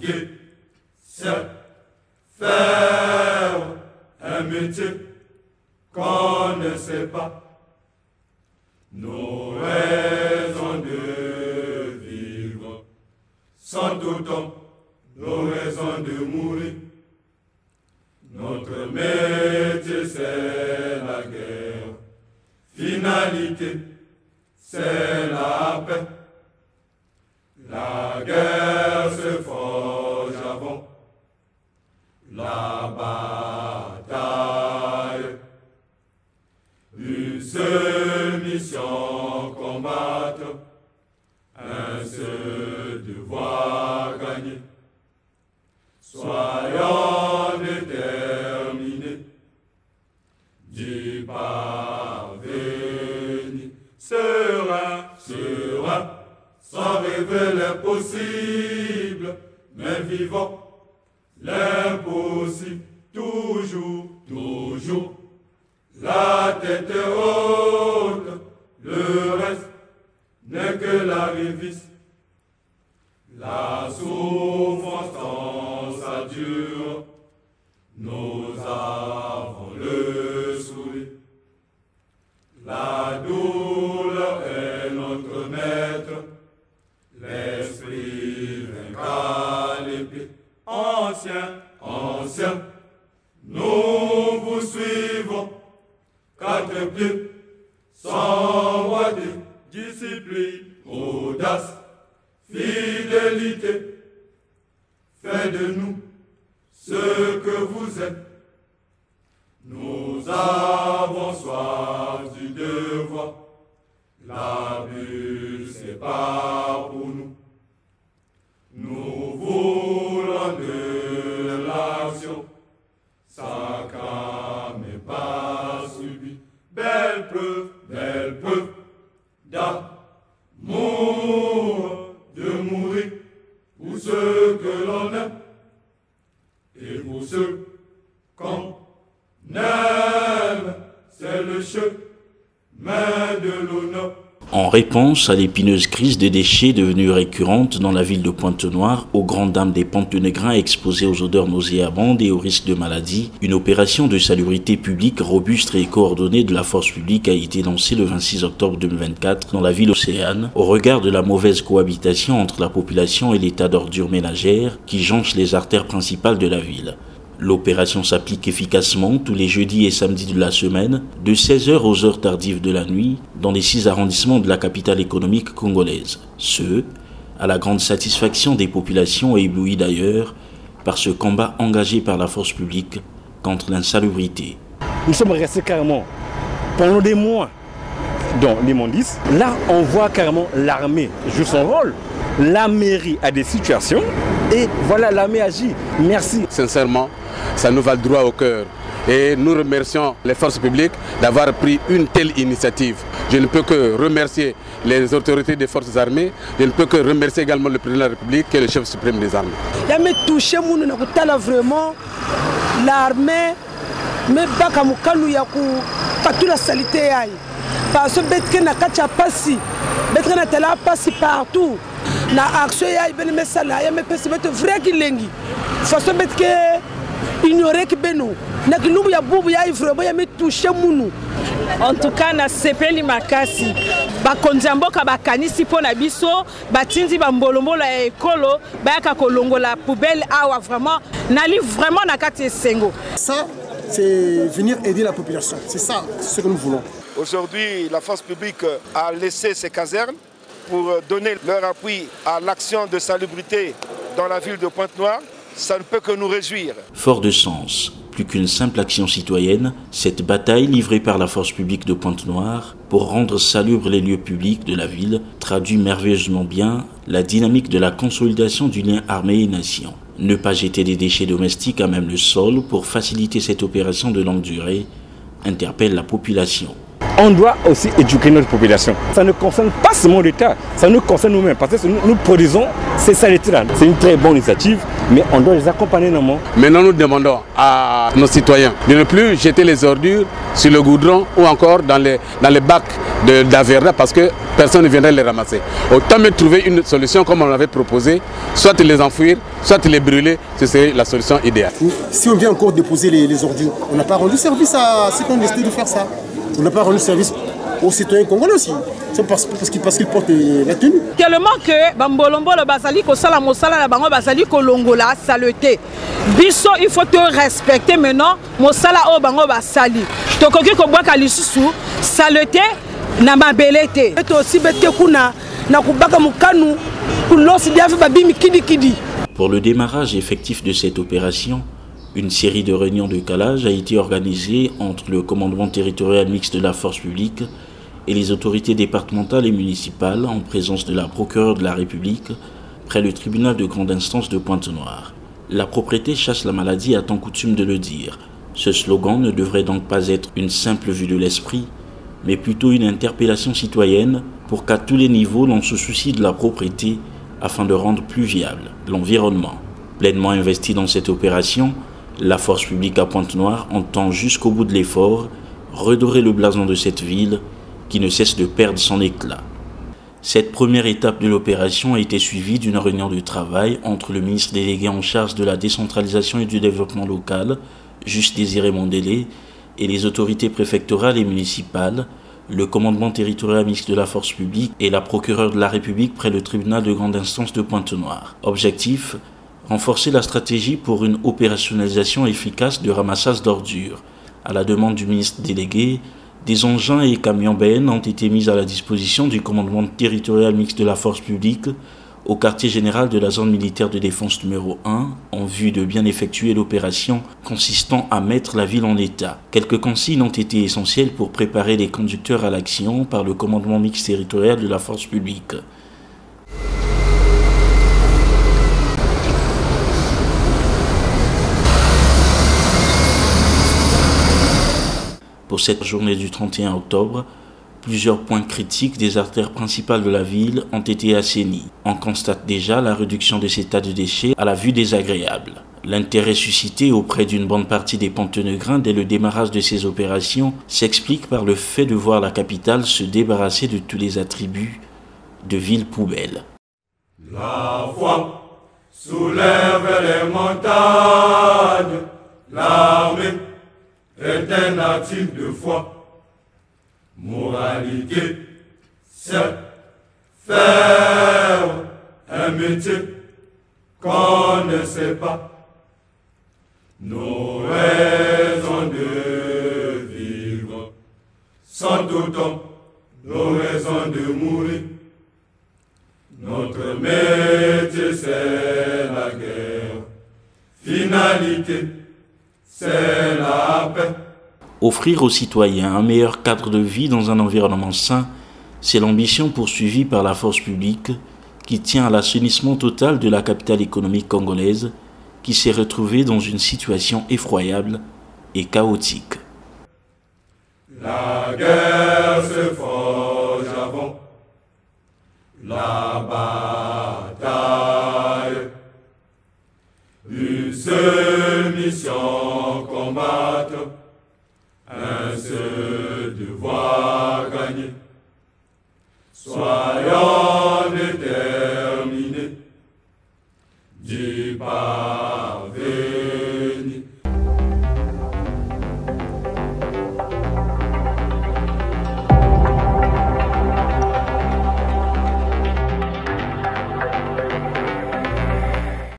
Éduquer, c'est faire un métier qu'on ne sait pas. Nos raisons de vivre sont autant nos raisons de mourir. Notre métier c'est la guerre, finalité c'est la paix. La guerre se forge avant la bataille. Une seule mission combattre, un seul devoir gagner. Soyons déterminés du parvenir. Serein, sans rêver l'impossible, mais vivant l'impossible, toujours, la tête haute, le reste n'est que la révise. La souffrance quand ça dure, nous avons le sourire. La douleur est notre maître, l'esprit vaincra l'épée. Ancien, nous vous suivons, 4 pieds, sans wadé, discipline, audace, fidélité. Faites de nous ce que vous êtes. Nous avons soif du devoir. La bulle, c'est pas pour nous. Nous voulons de l'action. Ça n'est pas subi. Belle preuve d'amour, de mourir pour ceux que l'on aime et pour ceux qu'on aime. C'est le chemin de l'honneur. En réponse à l'épineuse crise des déchets devenue récurrente dans la ville de Pointe-Noire, aux grandes dames des Panthénégrins exposés aux odeurs nauséabondes et aux risques de maladie, une opération de salubrité publique robuste et coordonnée de la force publique a été lancée le 26 octobre 2024 dans la ville océane, au regard de la mauvaise cohabitation entre la population et l'état d'ordures ménagères qui jonchent les artères principales de la ville. L'opération s'applique efficacement tous les jeudis et samedis de la semaine, de 16h aux heures tardives de la nuit, dans les 6 arrondissements de la capitale économique congolaise. Ce, à la grande satisfaction des populations et éblouies d'ailleurs par ce combat engagé par la force publique contre l'insalubrité. Nous sommes restés carrément pendant des mois dans l'immondice. Là, on voit carrément l'armée joue son rôle. La mairie a des situations et voilà, l'armée agit. Merci. Sincèrement, ça nous va le droit au cœur. Et nous remercions les forces publiques d'avoir pris une telle initiative. Je ne peux que remercier les autorités des forces armées. Je ne peux que remercier également le président de la République qui est le chef suprême des armées. Il y a touché vraiment l'armée, mais bakamukalu yaku katula salité aïe. Parce que betke na kacha passi, betke na tela passi partout. Na action ya ibene mesala ya me pesi beto vrai kilengi. Façon betke ignorer que beno na kilubu ya bubu ya vraiment ya me toucher munu. En tout cas na sepeli makasi bakonzi mboka bakanisi pona biso batinzi bambolombola ya ekolo bayaka kolongola poubelle awa vraiment nali vraiment na kati esengo. Ça c'est venir aider la population. C'est ça ce que nous voulons. Aujourd'hui, la force publique a laissé ses casernes pour donner leur appui à l'action de salubrité dans la ville de Pointe-Noire. Ça ne peut que nous réjouir. Fort de sens, plus qu'une simple action citoyenne, cette bataille livrée par la force publique de Pointe-Noire pour rendre salubres les lieux publics de la ville traduit merveilleusement bien la dynamique de la consolidation du lien armée et nation. Ne pas jeter des déchets domestiques à même le sol pour faciliter cette opération de longue durée interpelle la population. On doit aussi éduquer notre population. Ça ne concerne pas seulement l'État, ça nous concerne nous-mêmes. Parce que nous produisons ces saletés-là. C'est une très bonne initiative, mais on doit les accompagner normalement. Maintenant, nous demandons à nos citoyens de ne plus jeter les ordures sur le goudron ou encore dans les bacs d'Averda parce que personne ne viendrait les ramasser. Autant mieux trouver une solution comme on l'avait proposé, soit les enfouir, soit les brûler, ce serait la solution idéale. Si on vient encore déposer les ordures, on n'a pas rendu service à ceux qui ont décidé de faire ça. On n'a pas rendu service aux citoyens congolais aussi. C'est parce qu'ils portent la tenue. Tellement que Bambolombolo Basali Kosala Mosala la Bango Basali Kolongola saleté. Biso il faut te respecter maintenant Mosala o Bango Basali. Tokoki ko bwaka lisusu saleté na mabelete. Et aussi bete kuna na kubaka mukanu kulosi diafe babimi kidi kidi. Pour le démarrage effectif de cette opération, une série de réunions de calage a été organisée entre le commandement territorial mixte de la force publique et les autorités départementales et municipales en présence de la procureure de la République près le tribunal de grande instance de Pointe-Noire. La propreté chasse la maladie a tant coutume de le dire. Ce slogan ne devrait donc pas être une simple vue de l'esprit, mais plutôt une interpellation citoyenne pour qu'à tous les niveaux l'on se soucie de la propreté afin de rendre plus viable l'environnement. Pleinement investi dans cette opération, la force publique à Pointe-Noire entend jusqu'au bout de l'effort redorer le blason de cette ville qui ne cesse de perdre son éclat. Cette première étape de l'opération a été suivie d'une réunion de travail entre le ministre délégué en charge de la décentralisation et du développement local, Juste Désiré Mondélé, et les autorités préfectorales et municipales, le commandement territorial mixte de la force publique et la procureure de la République près le tribunal de grande instance de Pointe-Noire. Objectif : renforcer la stratégie pour une opérationnalisation efficace de ramassage d'ordures. À la demande du ministre délégué, des engins et camions BN ont été mis à la disposition du commandement territorial mixte de la force publique au quartier général de la zone militaire de défense numéro 1 en vue de bien effectuer l'opération consistant à mettre la ville en état. Quelques consignes ont été essentielles pour préparer les conducteurs à l'action par le commandement mixte territorial de la force publique. Pour cette journée du 31 octobre, plusieurs points critiques des artères principales de la ville ont été assainis. On constate déjà la réduction de ces tas de déchets à la vue désagréable. L'intérêt suscité auprès d'une bonne partie des Pontenegrins dès le démarrage de ces opérations s'explique par le fait de voir la capitale se débarrasser de tous les attributs de ville poubelle. La foi soulève les montagnes, l'armée est un article de foi. Moralité, c'est faire un métier qu'on ne sait pas. Nos raisons de vivre sont autant nos raisons de mourir. Notre métier, c'est la guerre. Finalité, c'est la paix. Offrir aux citoyens un meilleur cadre de vie dans un environnement sain, c'est l'ambition poursuivie par la force publique qui tient à l'assainissement total de la capitale économique congolaise qui s'est retrouvée dans une situation effroyable et chaotique. La guerre se forge avant la bataille. Une seule mission combattre, un seul devoir gagner. Soyons déterminés du pavé